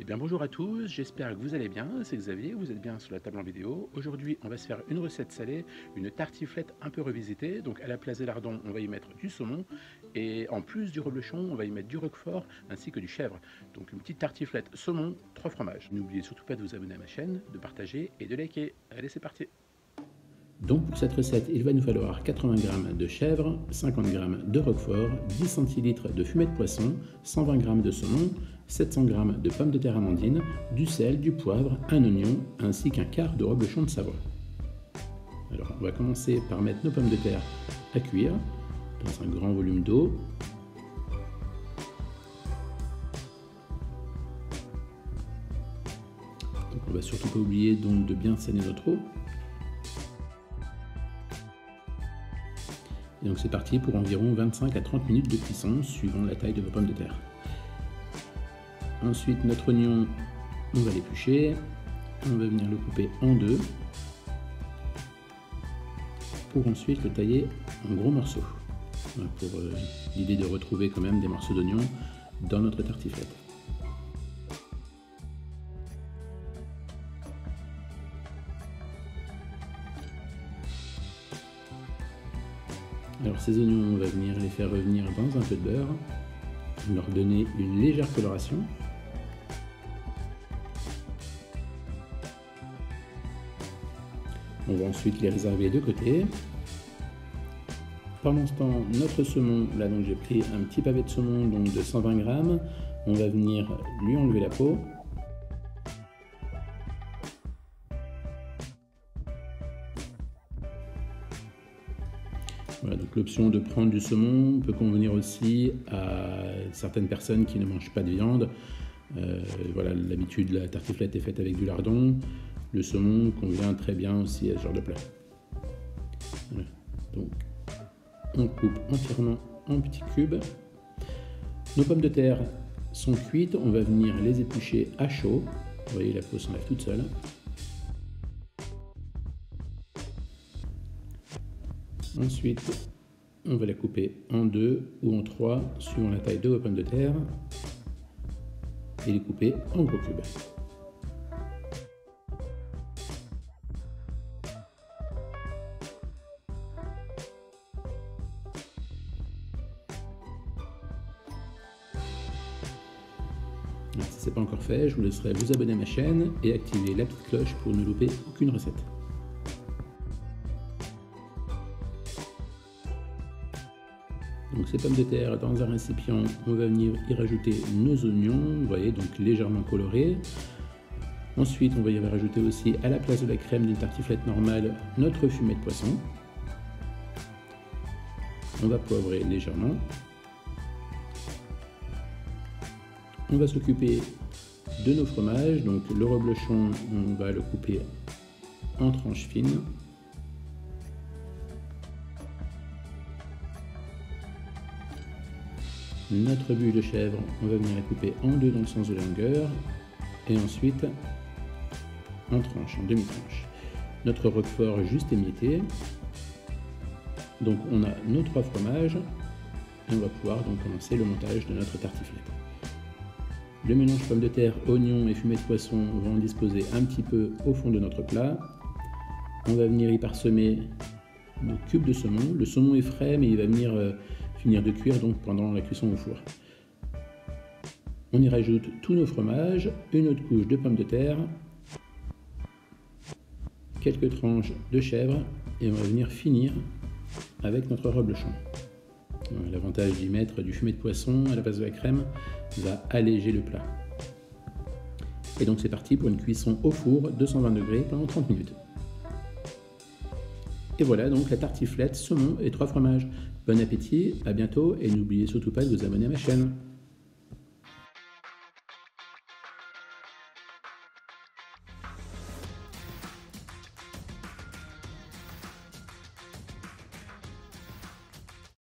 Eh bien bonjour à tous, j'espère que vous allez bien, c'est Xavier, vous êtes bien sur la table en vidéo. Aujourd'hui on va se faire une recette salée, une tartiflette un peu revisitée. Donc à la place des lardons on va y mettre du saumon et en plus du reblochon on va y mettre du roquefort ainsi que du chèvre. Donc une petite tartiflette saumon, 3 fromages. N'oubliez surtout pas de vous abonner à ma chaîne, de partager et de liker. Allez c'est parti. Donc pour cette recette, il va nous falloir 80 g de chèvre, 50 g de roquefort, 10 centilitres de fumée de poisson, 120 g de saumon, 700 g de pommes de terre amandines, du sel, du poivre, un oignon ainsi qu'un quart de reblochon de Savoie. Alors on va commencer par mettre nos pommes de terre à cuire dans un grand volume d'eau. Donc on va surtout pas oublier donc de bien saigner notre eau. Et donc c'est parti pour environ 25 à 30 minutes de cuisson, suivant la taille de vos pommes de terre. Ensuite, notre oignon, on va l'éplucher, on va venir le couper en deux, pour ensuite le tailler en gros morceaux, pour l'idée de retrouver quand même des morceaux d'oignon dans notre tartiflette. Alors ces oignons, on va venir les faire revenir dans un peu de beurre, leur donner une légère coloration. On va ensuite les réserver de côté. Pendant ce temps, notre saumon, là donc j'ai pris un petit pavé de saumon donc de 120 g, on va venir lui enlever la peau. Voilà, donc l'option de prendre du saumon peut convenir aussi à certaines personnes qui ne mangent pas de viande. Voilà, l'habitude, la tartiflette est faite avec du lardon. Le saumon convient très bien aussi à ce genre de plat. Voilà, donc on coupe entièrement en petits cubes. Nos pommes de terre sont cuites, on va venir les éplucher à chaud. Vous voyez, la peau s'enlève toute seule. Ensuite, on va la couper en deux ou en trois, suivant la taille de vos pommes de terre, et les couper en gros cubes. Si ce n'est pas encore fait, je vous laisserai vous abonner à ma chaîne et activer la petite cloche pour ne louper aucune recette. Donc ces pommes de terre dans un récipient, on va venir y rajouter nos oignons, vous voyez, donc légèrement colorés. Ensuite, on va y rajouter aussi à la place de la crème d'une tartiflette normale notre fumée de poisson. On va poivrer légèrement. On va s'occuper de nos fromages, donc le reblochon, on va le couper en tranches fines. Notre bûche de chèvre, on va venir la couper en deux dans le sens de la longueur et ensuite en tranches, en demi-tranches. Notre roquefort juste émietté. Donc on a nos 3 fromages et on va pouvoir donc commencer le montage de notre tartiflette. Le mélange pommes de terre, oignons et fumée de poisson, on va en disposer un petit peu au fond de notre plat. On va venir y parsemer nos cubes de saumon. Le saumon est frais mais il va venir finir de cuire donc pendant la cuisson au four. On y rajoute tous nos fromages, une autre couche de pommes de terre, quelques tranches de chèvre et on va venir finir avec notre reblochon. L'avantage d'y mettre du fumé de poisson à la place de la crème va alléger le plat. Et donc c'est parti pour une cuisson au four 220 degrés pendant 30 minutes. Et voilà donc la tartiflette, saumon et 3 fromages. Bon appétit, à bientôt et n'oubliez surtout pas de vous abonner à ma chaîne.